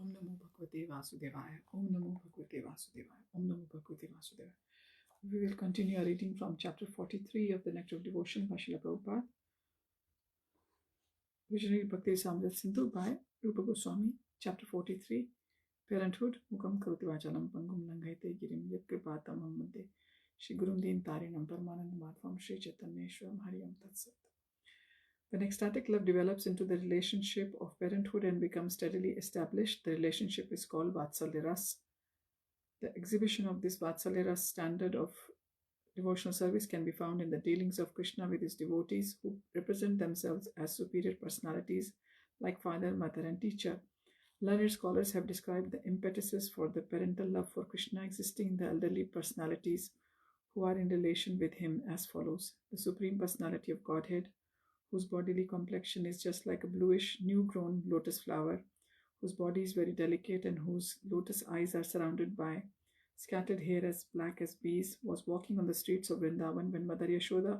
Om Namo Bhagavate Vasudevaya. Om Namo Bhagavate Vasudevaya. Om Namo Bhagavate Vasudevaya. We will continue our reading from chapter 43 of the Nectar of Devotion by Srila Prabhupada. Visionary Bhakti-rasāmṛta-sindhu by Rūpa Gosvāmī. Chapter 43. Parenthood. Mukam karoti vachalam pangum langhaite girim yat kripatam hammadde. Shri Gurum Deen Tarinam Paramanand Madhvam Shri Chaitanyeshwaram Hariyam Tatsat. When ecstatic love develops into the relationship of parenthood and becomes steadily established, the relationship is called Vatsalya-ras. The exhibition of this Vatsalya-ras standard of devotional service can be found in the dealings of Krishna with his devotees, who represent themselves as superior personalities like father, mother, and teacher. Learned scholars have described the impetuses for the parental love for Krishna existing in the elderly personalities who are in relation with him as follows. The Supreme Personality of Godhead, whose bodily complexion is just like a bluish, new-grown lotus flower, whose body is very delicate and whose lotus eyes are surrounded by scattered hair as black as bees, was walking on the streets of Vrindavan when Mother Yashoda,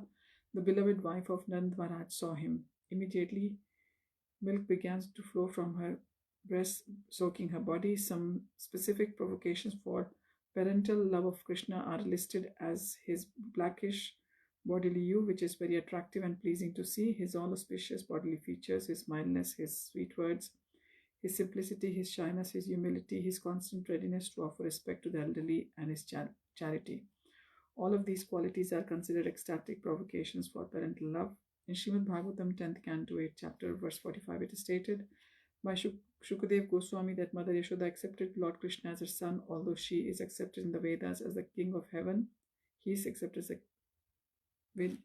the beloved wife of Nand Maharaj, saw him. Immediately, milk began to flow from her breast, soaking her body. Some specific provocations for parental love of Krishna are listed as his blackish bodily hue, which is very attractive and pleasing to see, his all auspicious bodily features, his mildness, his sweet words, his simplicity, his shyness, his humility, his constant readiness to offer respect to the elderly, and his charity. All of these qualities are considered ecstatic provocations for parental love. In Srimad Bhagavatam 10th Canto 8th chapter verse 45 it is stated by Shukadev Goswāmī that Mother Yashoda accepted Lord Krishna as her son, although she is accepted in the Vedas as the king of heaven. He is accepted as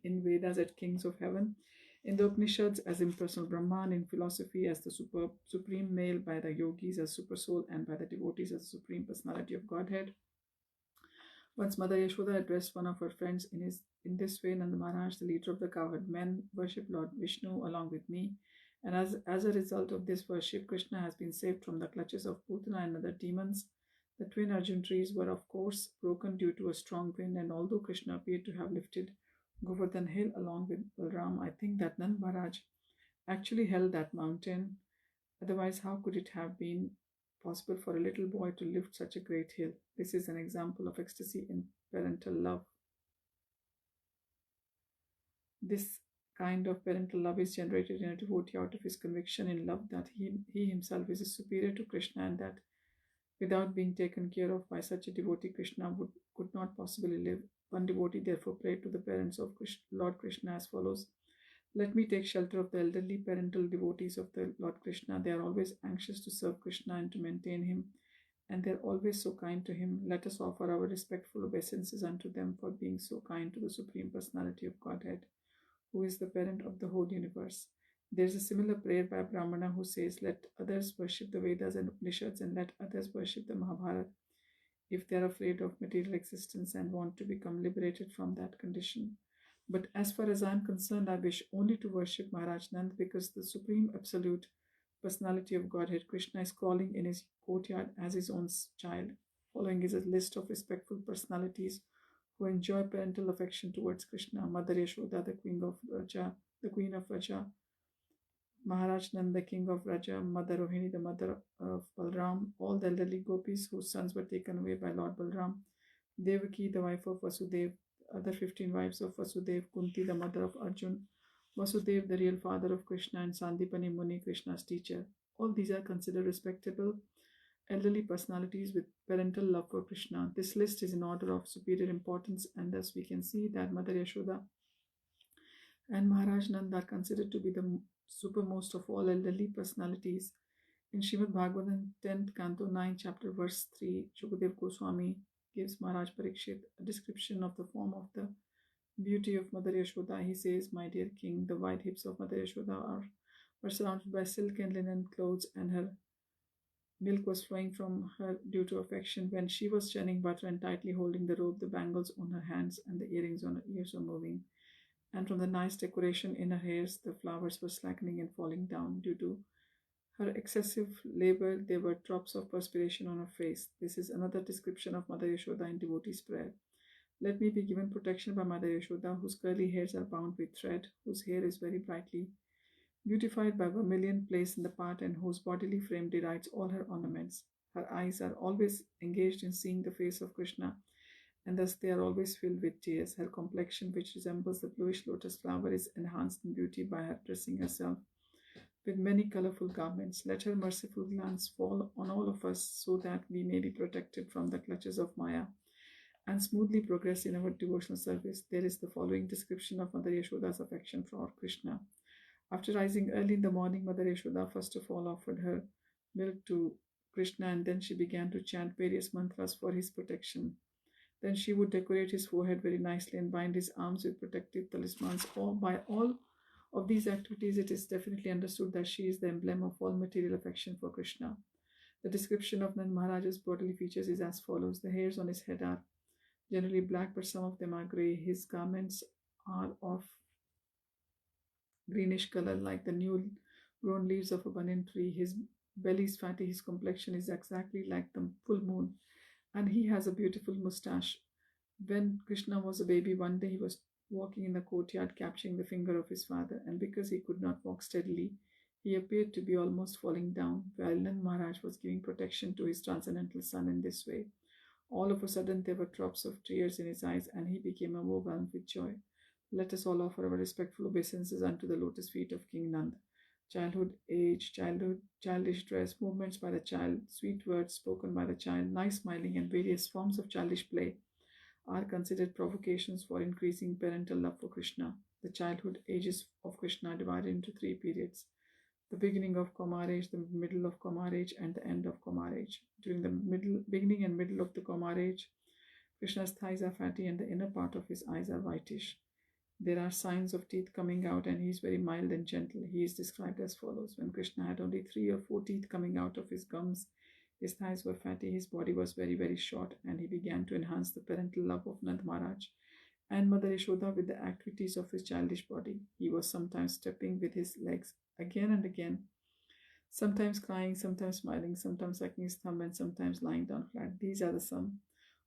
in Vedas as kings of heaven, in the Upanishads as impersonal Brahman, in philosophy as the supreme male, by the yogis as super soul, and by the devotees as the Supreme Personality of Godhead. Once Mother Yashoda addressed one of her friends in this way: Nanda Maharaj, the leader of the cowherd men, worship Lord Vishnu along with me, and as a result of this worship, Krishna has been saved from the clutches of Putana and other demons. The twin Arjun trees were of course broken due to a strong wind, and although Krishna appeared to have lifted Govardhan Hill along with Balram, I think that Nand Maharaj actually held that mountain. Otherwise, how could it have been possible for a little boy to lift such a great hill? This is an example of ecstasy in parental love. This kind of parental love is generated in a devotee out of his conviction in love that he himself is superior to Krishna, and that without being taken care of by such a devotee, Krishna could not possibly live. One devotee therefore prayed to the parents of Lord Krishna as follows: Let me take shelter of the elderly parental devotees of the Lord Krishna. They are always anxious to serve Krishna and to maintain him, and they are always so kind to him. Let us offer our respectful obeisances unto them for being so kind to the Supreme Personality of Godhead, who is the parent of the whole universe. There is a similar prayer by a Brahmana who says, Let others worship the Vedas and Upanishads, and let others worship the Mahabharata, if they are afraid of material existence and want to become liberated from that condition. But as far as I am concerned, I wish only to worship Maharaj Nand, because the Supreme Absolute Personality of Godhead, Krishna, is crawling in his courtyard as his own child. Following is a list of respectful personalities who enjoy parental affection towards Krishna: Mother Yashoda, the Queen of Raja, Maharaj Nand, the king of Raja, Mother Rohini, the mother of Balram, all the elderly gopis whose sons were taken away by Lord Balram, Devaki, the wife of Vasudev, other 15 wives of Vasudev, Kunti, the mother of Arjun, Vasudev, the real father of Krishna, and Sandipani Muni, Krishna's teacher. All these are considered respectable elderly personalities with parental love for Krishna. This list is in order of superior importance, and thus we can see that Mother Yashoda and Maharaj Nand are considered to be the supermost of all elderly personalities. In Srimad Bhagavatam 10th Canto 9 chapter verse 3, Shukadev Goswāmī gives Maharaj Parikshit a description of the form of the beauty of Mother Yashoda. He says, My dear king, the white hips of Mother Yashoda were surrounded by silk and linen clothes, and her milk was flowing from her due to affection. When she was churning butter and tightly holding the robe, the bangles on her hands and the earrings on her ears were moving, and from the nice decoration in her hairs, the flowers were slackening and falling down. Due to her excessive labor, there were drops of perspiration on her face. This is another description of Mother Yashoda in devotee's prayer. Let me be given protection by Mother Yashoda, whose curly hairs are bound with thread, whose hair is very brightly beautified by vermilion placed in the part and whose bodily frame derides all her ornaments. Her eyes are always engaged in seeing the face of Krishna, and thus they are always filled with tears. Her complexion, which resembles the bluish lotus flower, is enhanced in beauty by her dressing herself with many colorful garments. Let her merciful glance fall on all of us so that we may be protected from the clutches of Maya and smoothly progress in our devotional service. There is the following description of Mother Yashoda's affection for Krishna. After rising early in the morning, Mother Yashoda first of all offered her milk to Krishna, and then she began to chant various mantras for his protection. Then she would decorate his forehead very nicely and bind his arms with protective talismans. By all of these activities, it is definitely understood that she is the emblem of all material affection for Krishna. The description of Nand Maharaj's bodily features is as follows. The hairs on his head are generally black, but some of them are grey. His garments are of greenish color like the new grown leaves of a banyan tree. His belly is fatty. His complexion is exactly like the full moon, and he has a beautiful mustache. When Krishna was a baby, one day he was walking in the courtyard, capturing the finger of his father, and because he could not walk steadily, he appeared to be almost falling down. While Nand Maharaj was giving protection to his transcendental son in this way, all of a sudden there were drops of tears in his eyes, and he became overwhelmed with joy. Let us all offer our respectful obeisances unto the lotus feet of King Nand. Childhood, age, childhood, childish dress, movements by the child, sweet words spoken by the child, nice smiling, and various forms of childish play are considered provocations for increasing parental love for Krishna. The childhood ages of Krishna are divided into three periods: the beginning of Kumar age, the middle of Kumar age, and the end of Kumar age. During the beginning and middle of the Kumar age, Krishna's thighs are fatty and the inner part of his eyes are whitish. There are signs of teeth coming out, and he is very mild and gentle. He is described as follows. When Krishna had only 3 or 4 teeth coming out of his gums, his thighs were fatty, his body was very, very short, and he began to enhance the parental love of Nand Maharaj and Mother Yashoda with the activities of his childish body. He was sometimes stepping with his legs again and again, sometimes crying, sometimes smiling, sometimes sucking his thumb, and sometimes lying down flat. These are the sum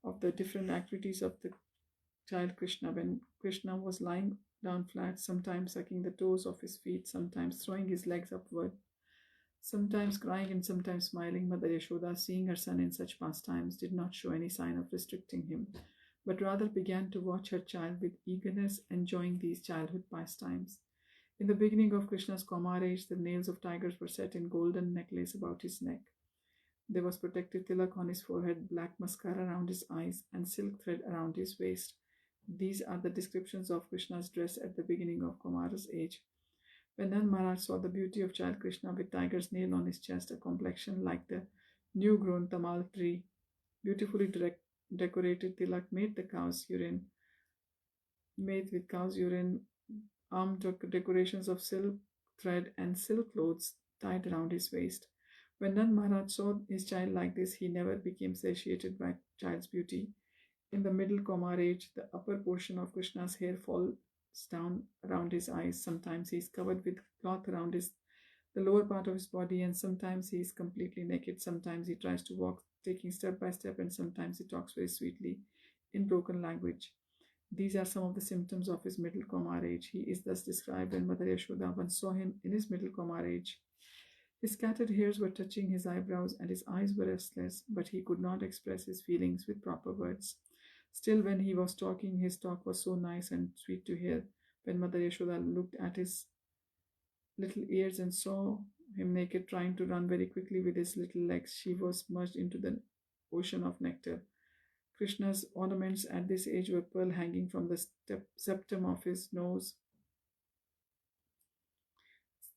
of the different activities of the child Krishna. When Krishna was lying down flat, sometimes sucking the toes of his feet, sometimes throwing his legs upward, sometimes crying and sometimes smiling, Mother Yashoda, seeing her son in such pastimes, did not show any sign of restricting him, but rather began to watch her child with eagerness, enjoying these childhood pastimes. In the beginning of Krishna's Kumar age, the nails of tigers were set in golden necklace about his neck. There was protective tilak on his forehead, black mascara around his eyes, and silk thread around his waist. These are the descriptions of Krishna's dress at the beginning of Kumar's age. When Nand Maharaj saw the beauty of child Krishna with tiger's nail on his chest, a complexion like the new-grown tamal tree, beautifully decorated tilak made with cow's urine, arm decorations of silk thread and silk clothes tied around his waist. When Nand Maharaj saw his child like this, he never became satiated by child's beauty. In the middle Kumar age, the upper portion of Krishna's hair falls down around his eyes. Sometimes he is covered with cloth around the lower part of his body, and sometimes he is completely naked. Sometimes he tries to walk, taking step by step, and sometimes he talks very sweetly in broken language. These are some of the symptoms of his middle Kumar age. He is thus described when Mother Yashoda once saw him in his middle Kumar age. His scattered hairs were touching his eyebrows, and his eyes were restless, but he could not express his feelings with proper words. Still, when he was talking, his talk was so nice and sweet to hear. When Mother Yashoda looked at his little ears and saw him naked, trying to run very quickly with his little legs, she was merged into the ocean of nectar. Krishna's ornaments at this age were pearl hanging from the septum of his nose,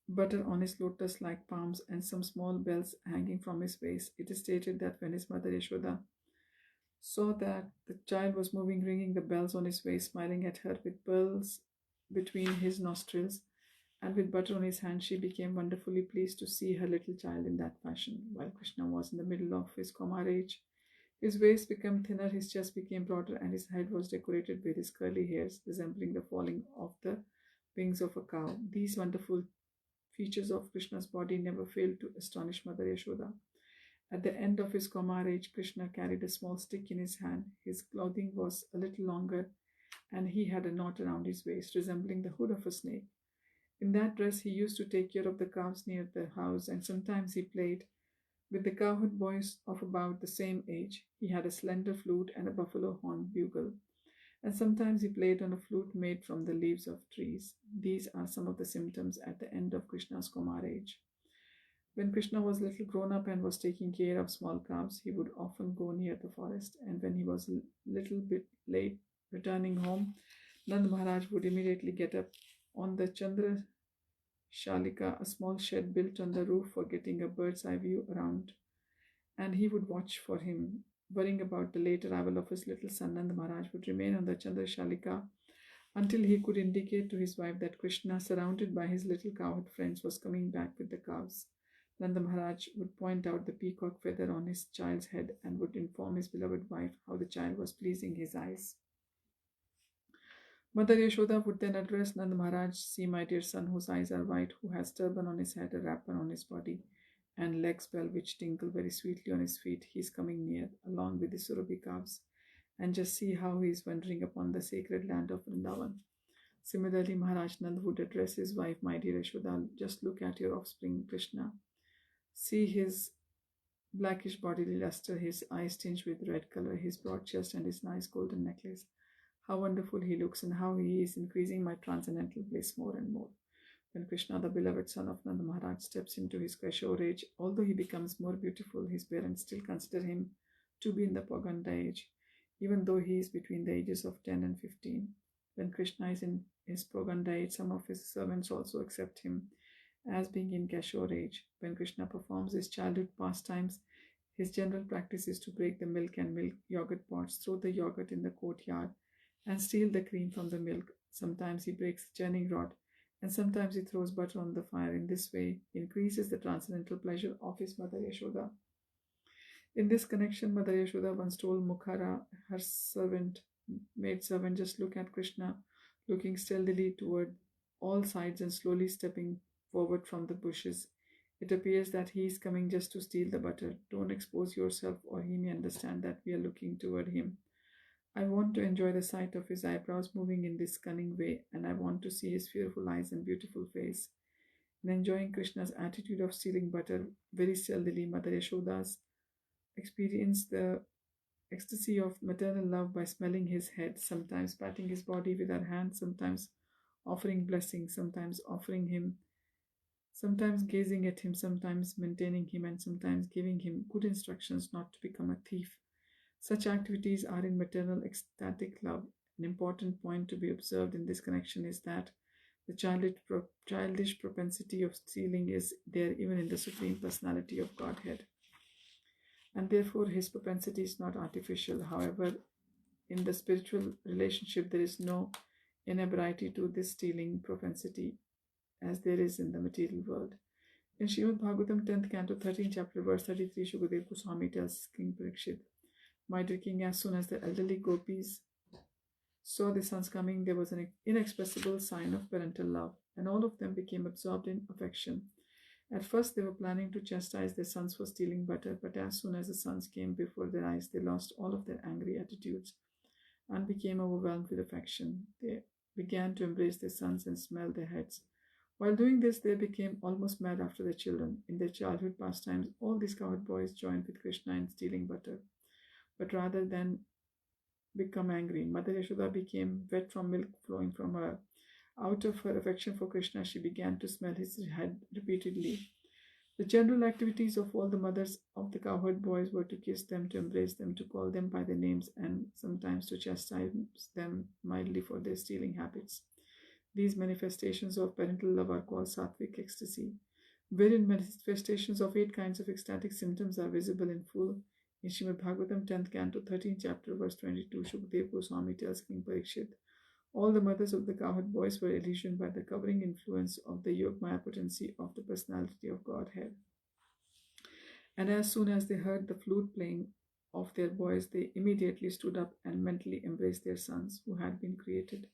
butter on his lotus-like palms, and some small bells hanging from his waist. It is stated that when his mother Yashoda saw that the child was moving, ringing the bells on his waist, smiling at her with pearls between his nostrils, and with butter on his hand, she became wonderfully pleased to see her little child in that fashion. While Krishna was in the middle of his Kumar age, his waist became thinner, his chest became broader, and his head was decorated with his curly hairs, resembling the falling of the wings of a cow. These wonderful features of Krishna's body never failed to astonish Mother Yashoda. At the end of his Kumar age, Krishna carried a small stick in his hand. His clothing was a little longer, and he had a knot around his waist, resembling the hood of a snake. In that dress, he used to take care of the calves near the house, and sometimes he played with the cowherd boys of about the same age. He had a slender flute and a buffalo horn bugle, and sometimes he played on a flute made from the leaves of trees. These are some of the symptoms at the end of Krishna's Kumar age. When Krishna was little grown up and was taking care of small calves, he would often go near the forest, and when he was a little bit late returning home, Nand Maharaj would immediately get up on the Chandra Shalika, a small shed built on the roof for getting a bird's eye view around, and he would watch for him. Worrying about the late arrival of his little son, Nand Maharaj would remain on the Chandra Shalika until he could indicate to his wife that Krishna, surrounded by his little cowherd friends, was coming back with the calves. Nanda Maharaj would point out the peacock feather on his child's head and would inform his beloved wife how the child was pleasing his eyes. Mother Yashoda would then address Nanda Maharaj, "See, my dear son, whose eyes are white, who has turban on his head, a wrapper on his body, and legs well which tinkle very sweetly on his feet. He is coming near, along with the Surabhi calves, and just see how he is wandering upon the sacred land of Vrindavan." Similarly, Maharaj Nand would address his wife, "My dear Yashoda, just look at your offspring Krishna. See his blackish bodily luster, his eyes tinged with red color, his broad chest, and his nice golden necklace. How wonderful he looks, and how he is increasing my transcendental bliss more and more." When Krishna, the beloved son of Nanda Maharaj, steps into his Kashore age, although he becomes more beautiful, his parents still consider him to be in the Paganda age, even though he is between the ages of 10 and 15. When Krishna is in his Paganda age, some of his servants also accept him as being in Kashore age. When Krishna performs his childhood pastimes, his general practice is to break the milk and milk yogurt pots, throw the yogurt in the courtyard, and steal the cream from the milk. Sometimes he breaks the churning rod, and sometimes he throws butter on the fire. In this way, he increases the transcendental pleasure of his mother Yashoda. In this connection, Mother Yashoda once told Mukhara, her maid servant, "Just look at Krishna, looking stealthily toward all sides and slowly stepping forward from the bushes. It appears that he is coming just to steal the butter. Don't expose yourself, or he may understand that we are looking toward him. I want to enjoy the sight of his eyebrows moving in this cunning way, and I want to see his fearful eyes and beautiful face." In enjoying Krishna's attitude of stealing butter very stealthily, Mother Yashoda's experienced the ecstasy of maternal love by smelling his head, sometimes patting his body with her hand, sometimes offering blessings, sometimes gazing at him, sometimes maintaining him, and sometimes giving him good instructions not to become a thief. Such activities are in maternal ecstatic love. An important point to be observed in this connection is that the childish propensity of stealing is there even in the Supreme Personality of Godhead, and therefore his propensity is not artificial. However, in the spiritual relationship, there is no inebriety to this stealing propensity as there is in the material world. In Srimad Bhagavatam 10th Canto 13th chapter verse 33, Shukadeva Gosvāmī tells King Parikshit, "My dear king, as soon as the elderly gopis saw the sons coming, there was an inexpressible sign of parental love, and all of them became absorbed in affection. At first, they were planning to chastise their sons for stealing butter, but as soon as the sons came before their eyes, they lost all of their angry attitudes and became overwhelmed with affection. They began to embrace their sons and smell their heads. While doing this, they became almost mad after their children. In their childhood pastimes, all these cowherd boys joined with Krishna in stealing butter. But rather than become angry, Mother Yashoda became wet from milk flowing from her. Out of her affection for Krishna, she began to smell his head repeatedly. The general activities of all the mothers of the cowherd boys were to kiss them, to embrace them, to call them by their names, and sometimes to chastise them mildly for their stealing habits. These manifestations of parental love are called sattvic ecstasy, wherein manifestations of 8 kinds of ecstatic symptoms are visible in full. In Srimad Bhagavatam 10th Canto 13th chapter verse 22, Shukadeva Gosvāmī tells King Parikshit, all the mothers of the cowherd boys were illusioned by the covering influence of the Yogamaya potency of the personality of Godhead. And as soon as they heard the flute playing of their boys, they immediately stood up and mentally embraced their sons, who had been created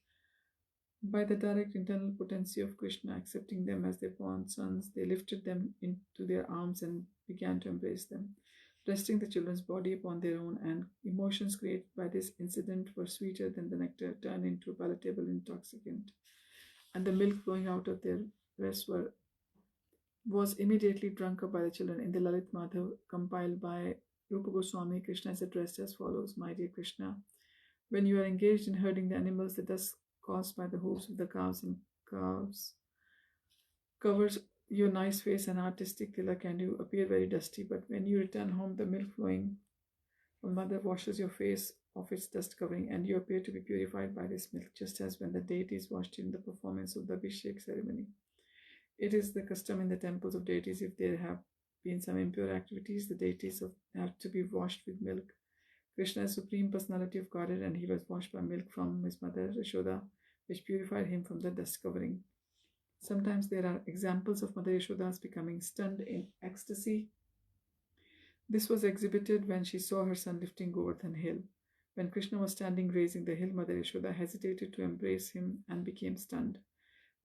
by the direct internal potency of Krishna. Accepting them as their born sons, they lifted them into their arms and began to embrace them. Resting the children's body upon their own, and emotions created by this incident were sweeter than the nectar turned into a palatable intoxicant. and the milk flowing out of their breasts was immediately drunk up by the children. In the Lalit Madhav compiled by Rūpa Gosvāmī, Krishna is addressed as follows: My dear Krishna, when you are engaged in herding the animals, the dust caused by the hooves of the cows and calves covers your nice face and artistic tilak, and you appear very dusty. But when you return home, the milk flowing from mother washes your face of its dust covering, and you appear to be purified by this milk, just as when the deity is washed in the performance of the Abhishek ceremony. It is the custom in the temples of deities, if there have been some impure activities, the deities have to be washed with milk. Krishna is Supreme Personality of Godhead, and he was washed by milk from his mother Yashoda, which purified him from the dust covering. Sometimes there are examples of Mother Yashoda's becoming stunned in ecstasy. This was exhibited when she saw her son lifting Govardhan hill. When Krishna was standing raising the hill, Mother Yashoda hesitated to embrace him and became stunned.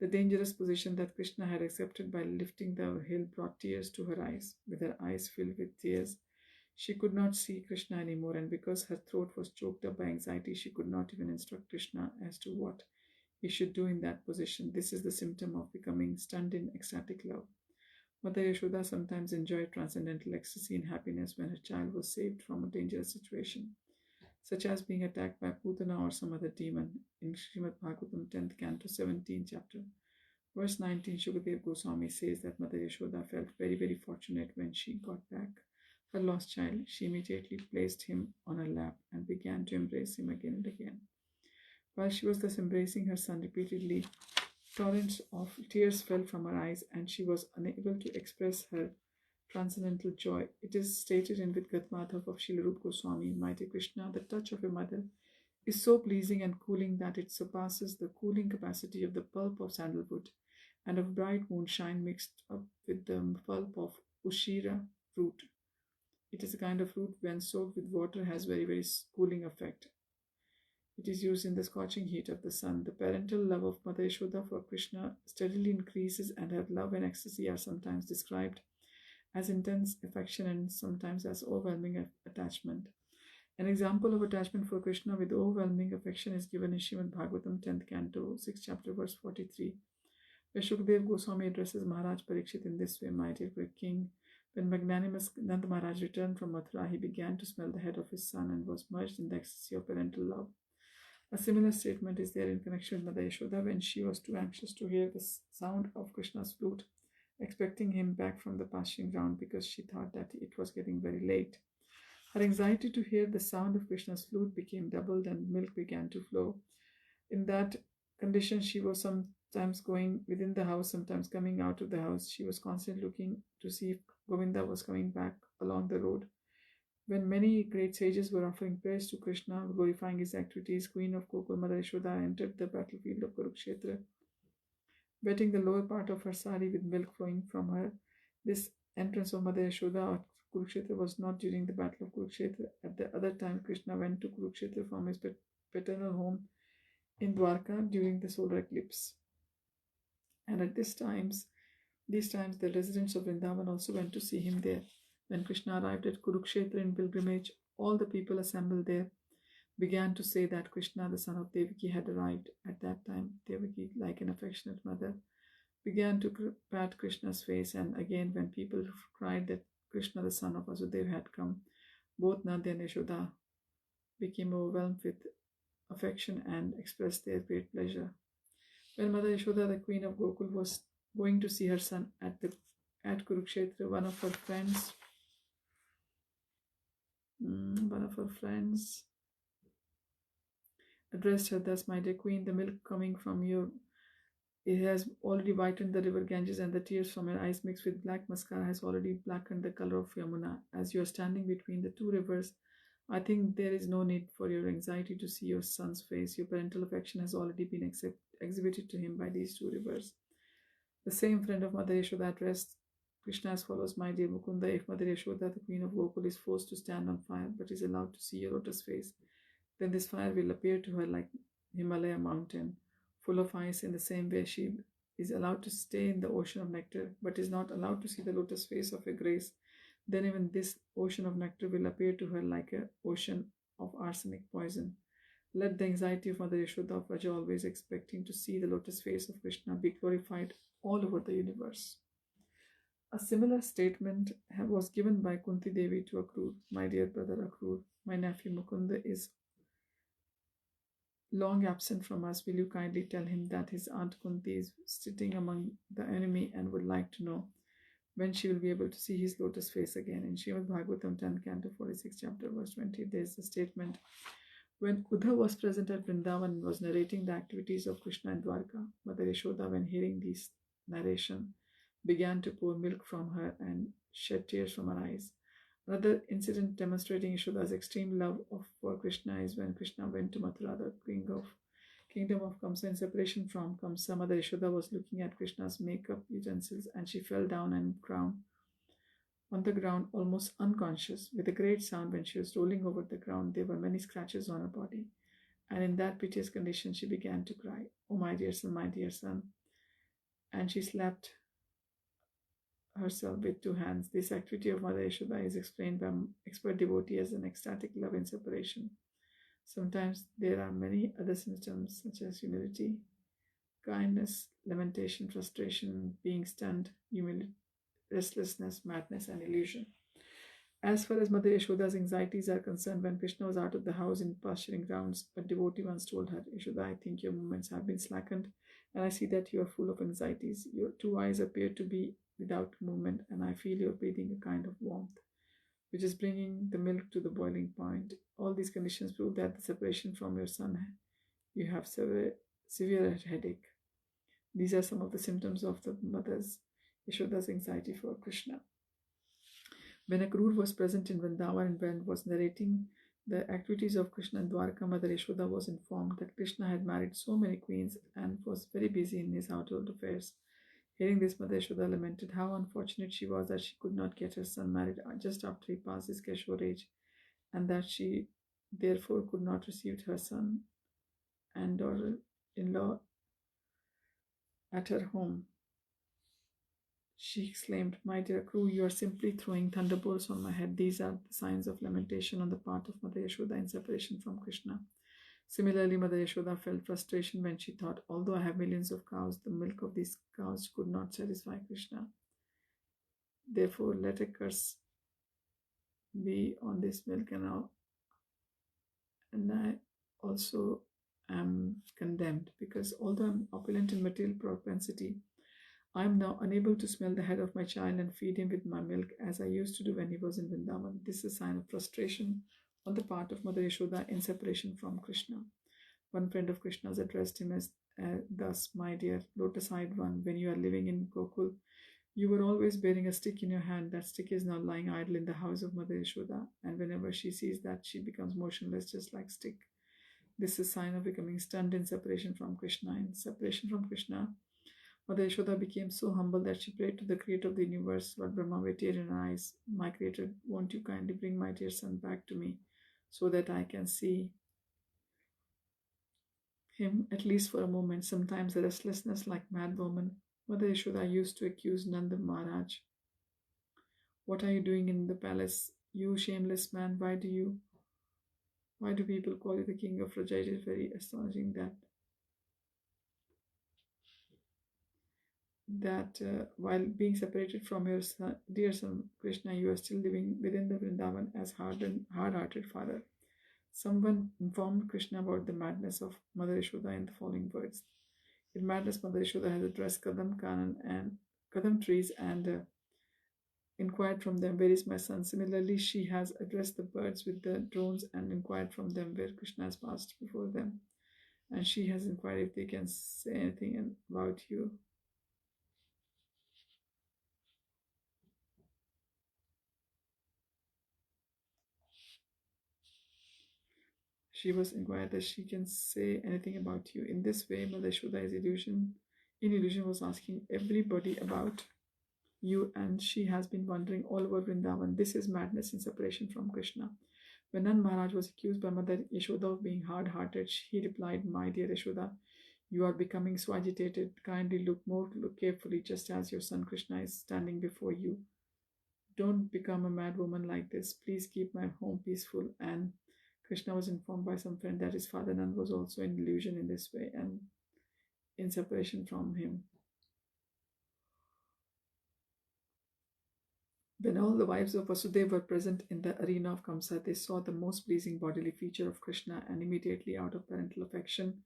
The dangerous position that Krishna had accepted by lifting the hill brought tears to her eyes. With her eyes filled with tears, she could not see Krishna anymore, and because her throat was choked up by anxiety, she could not even instruct Krishna as to what he should do in that position. This is the symptom of becoming stunned in ecstatic love. Mother Yashoda sometimes enjoyed transcendental ecstasy and happiness when her child was saved from a dangerous situation, such as being attacked by Putana or some other demon. In Srimad Bhagavatam 10th Canto 17th chapter, verse 19, Shukadev Goswami says that Mother Yashoda felt very, very fortunate when she got back her lost child. She immediately placed him on her lap and began to embrace him again and again. While she was thus embracing her son repeatedly, torrents of tears fell from her eyes, and she was unable to express her transcendental joy. It is stated in Vidgat Madhav of Srila Rūpa Gosvāmī, My dear Krishna, the touch of a mother is so pleasing and cooling that it surpasses the cooling capacity of the pulp of sandalwood and of bright moonshine mixed up with the pulp of Ushira root. It is a kind of root when soaked with water has very, very cooling effect. It is used in the scorching heat of the sun. The parental love of Mother Yashoda for Krishna steadily increases, and her love and ecstasy are sometimes described as intense affection and sometimes as overwhelming attachment. An example of attachment for Krishna with overwhelming affection is given in Srimad Bhagavatam 10th Canto 6th chapter verse 43, where Shukadev Goswami addresses Maharaj Parikshit in this way: My dear king, when magnanimous Nanda Maharaj returned from Mathura, he began to smell the head of his son and was merged in the ecstasy of parental love. A similar statement is there in connection with Mother Yashoda when she was too anxious to hear the sound of Krishna's flute, expecting him back from the pasturing ground because she thought that it was getting very late. Her anxiety to hear the sound of Krishna's flute became doubled and milk began to flow. In that condition, she was sometimes going within the house, sometimes coming out of the house. She was constantly looking to see if Govinda was coming back along the road. When many great sages were offering praise to Krishna, glorifying his activities, Queen of Gokul Mother Yashoda entered the battlefield of Kurukshetra, wetting the lower part of her sari with milk flowing from her. This entrance of Mother Yashoda at Kurukshetra was not during the battle of Kurukshetra. At the other time, Krishna went to Kurukshetra from his paternal home in Dwarka during the solar eclipse. And at these times, the residents of Vrindavan also went to see him there. When Krishna arrived at Kurukshetra in pilgrimage, all the people assembled there began to say that Krishna, the son of Devaki, had arrived. At that time, Devaki, like an affectionate mother, began to pat Krishna's face, and again when people cried that Krishna, the son of Vasudeva, had come, both Nanda and Yashoda became overwhelmed with affection and expressed their great pleasure. When Mother Yashoda, the queen of Gokul, was going to see her son at Kurukshetra, one of her friends addressed her thus: My dear queen, the milk coming from it has already whitened the river Ganges, and the tears from your eyes mixed with black mascara has already blackened the color of Yamuna. As you are standing between the two rivers, I think there is no need for your anxiety to see your son's face. Your parental affection has already been exhibited to him by these two rivers. The same friend of Mother Yashoda addressed Krishna as follows: My dear Mukunda, if Mother Yashoda, the queen of Gokul, is forced to stand on fire but is allowed to see your lotus face, then this fire will appear to her like Himalaya mountain, full of ice. In the same way, she is allowed to stay in the ocean of nectar but is not allowed to see the lotus face of your grace. Then even this ocean of nectar will appear to her like an ocean of arsenic poison. Let the anxiety of Mother Yashoda of Vraja, always expecting to see the lotus face of Krishna, be glorified all over the universe. A similar statement was given by Kunti Devi to Akrur. My dear brother Akrur, my nephew Mukunda is long absent from us. Will you kindly tell him that his aunt Kunti is sitting among the enemy and would like to know when she will be able to see his lotus face again. In Srimad Bhagavatam 10 Canto 46 chapter verse 20, there is a statement: when Uddhav was present at Vrindavan and was narrating the activities of Krishna in Dwarka, Mother Yashoda, when hearing this narration, began to pour milk from her and shed tears from her eyes. Another incident demonstrating Yashoda's extreme love for Krishna is when Krishna went to Mathura, the kingdom of Kamsa. In separation from Kamsa, Mother Yashoda was looking at Krishna's makeup utensils and she fell down on the ground almost unconscious. With a great sound, when she was rolling over the ground, there were many scratches on her body. And in that piteous condition, she began to cry, "Oh, my dear son, my dear son." And she slapped herself with two hands. This activity of Mother Yashoda is explained by expert devotee as an ecstatic love in separation. Sometimes there are many other symptoms such as humility, kindness, lamentation, frustration, being stunned, humility, restlessness, madness, and illusion. As far as Mother Yashoda's anxieties are concerned, when Krishna was out of the house in pasturing grounds, a devotee once told her, "Yashoda, I think your movements have been slackened, and I see that you are full of anxieties. Your two eyes appear to be without movement, and I feel you're breathing a kind of warmth, which is bringing the milk to the boiling point. All these conditions prove that the separation from your son, you have severe headache." These are some of the symptoms of the mother's Yashoda's anxiety for Krishna. When Akrur was present in Vrindavan and was narrating the activities of Krishna in Dwarka, Mother Yashoda was informed that Krishna had married so many queens and was very busy in his household affairs. Hearing this, Mother Yashoda lamented how unfortunate she was that she could not get her son married just after he passed his Kishore age, and that she therefore could not receive her son and daughter-in-law at her home. She exclaimed, "My dear Akrur, you are simply throwing thunderbolts on my head." These are the signs of lamentation on the part of Mother Yashoda in separation from Krishna. Similarly, Mother Yashoda felt frustration when she thought, although I have millions of cows, the milk of these cows could not satisfy Krishna. Therefore, let a curse be on this milk, and I also am condemned, because although I am opulent in material propensity, I am now unable to smell the head of my child and feed him with my milk as I used to do when he was in Vrindavan. This is a sign of frustration on the part of Mother Yashoda in separation from Krishna. One friend of Krishna's addressed him as thus: "My dear lotus-eyed one, when you are living in Gokul, you were always bearing a stick in your hand. That stick is now lying idle in the house of Mother Yashoda, and whenever she sees that, she becomes motionless, just like stick. This is a sign of becoming stunned in separation from Krishna. In separation from Krishna, Mother Yashoda became so humble that she prayed to the Creator of the universe, Lord Brahma, with tears in her eyes, "My Creator, won't you kindly bring my dear son back to me so that I can see him at least for a moment." Sometimes a restlessness like mad woman, Mother Yashoda used to accuse Nanda Maharaj. "What are you doing in the palace, you shameless man? Why do people call you the king of Raja?" It is very astonishing that while being separated from your dear son Krishna, you are still living within the Vrindavan as hard-hearted father. Someone informed Krishna about the madness of Mother Yashoda in the following words: "In madness, Mother Yashoda has addressed kadam trees and inquired from them, 'Where is my son?' Similarly, she has addressed the birds with the drones and inquired from them where Krishna has passed before them. And she has inquired if they can say anything about you." She was inquired that she can say anything about you. In this way, Mother Yashoda in illusion was asking everybody about you, and she has been wandering all over Vrindavan. This is madness in separation from Krishna. When Nand Maharaj was accused by Mother Yashoda of being hard-hearted, he replied, "My dear Yashoda, you are becoming so agitated. Kindly look carefully, just as your son Krishna is standing before you. Don't become a mad woman like this. Please keep my home peaceful and Krishna was informed by some friend that his father Nand was also in delusion in this way and in separation from him. When all the wives of Vasudeva were present in the arena of Kamsa, they saw the most pleasing bodily feature of Krishna, and immediately out of parental affection,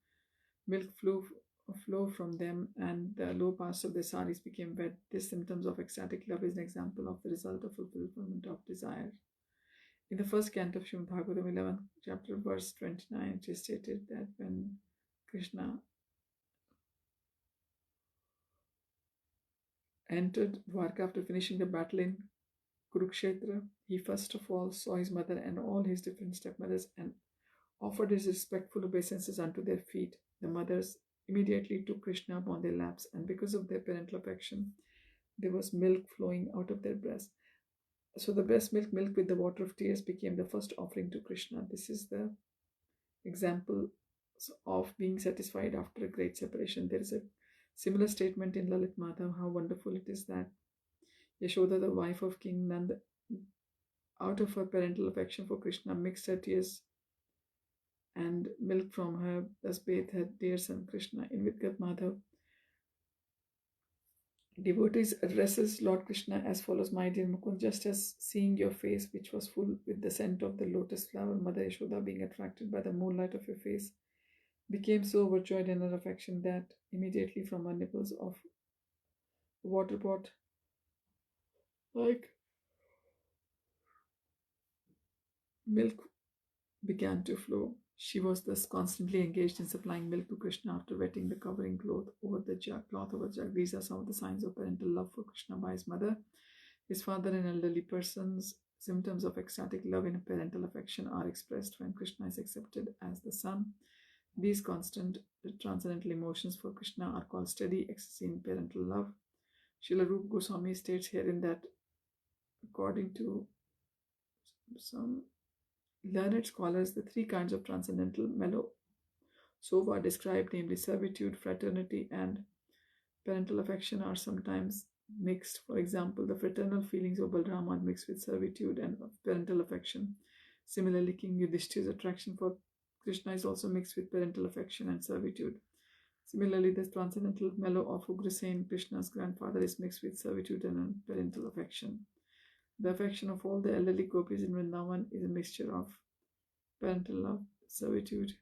milk flow from them, and the low parts of their saris became wet. This symptoms of ecstatic love is an example of the result of fulfillment of desire. In the first canto of Srimad Bhagavatam 11th chapter, verse 29, it is stated that when Krishna entered Dwarka after finishing the battle in Kurukshetra, he first of all saw his mother and all his different stepmothers and offered his respectful obeisances unto their feet. The mothers immediately took Krishna upon their laps, and because of their parental affection, there was milk flowing out of their breasts. So the breast milk with the water of tears became the first offering to Krishna. This is the example of being satisfied after a great separation. There is a similar statement in Lalit Madhav, how wonderful it is that Yashoda, the wife of King Nand, out of her parental affection for Krishna, mixed her tears and milk from her, thus bathed her dear son Krishna. In Vidgat Madhav, devotees addresses Lord Krishna as follows: My dear Mukund, just as seeing your face, which was full with the scent of the lotus flower, Mother Yashoda, being attracted by the moonlight of your face, became so overjoyed in her affection that immediately from her nipples of a water pot, like milk, began to flow. She was thus constantly engaged in supplying milk to Krishna after wetting the covering cloth over the jug. These are some of the signs of parental love for Krishna by his mother, his father, and elderly persons. Symptoms of ecstatic love in parental affection are expressed when Krishna is accepted as the son. These constant transcendental emotions for Krishna are called steady ecstasy in parental love. Srila Rūpa Gosvāmī states herein that according to some learned scholars, the three kinds of transcendental mellow sova are described, namely servitude, fraternity, and parental affection, are sometimes mixed. For example, the fraternal feelings of Balram are mixed with servitude and parental affection. Similarly, King Yudhishthira's attraction for Krishna is also mixed with parental affection and servitude. Similarly, the transcendental mellow of Ugrasen, Krishna's grandfather, is mixed with servitude and parental affection. The affection of all the elderly gopis in Vrindavan is a mixture of parental love, servitude,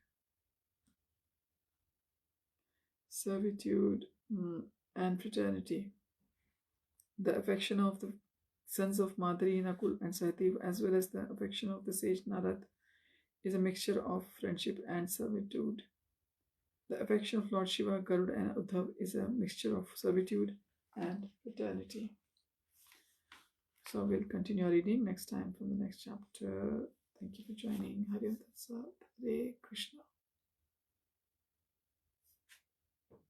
and fraternity. The affection of the sons of Madhuri, Nakul, and Sahadev, as well as the affection of the sage Narad, is a mixture of friendship and servitude. The affection of Lord Shiva, Garuda, and Uddhav is a mixture of servitude and fraternity. So we'll continue our reading next time from the next chapter. Thank you for joining. Hare Krishna.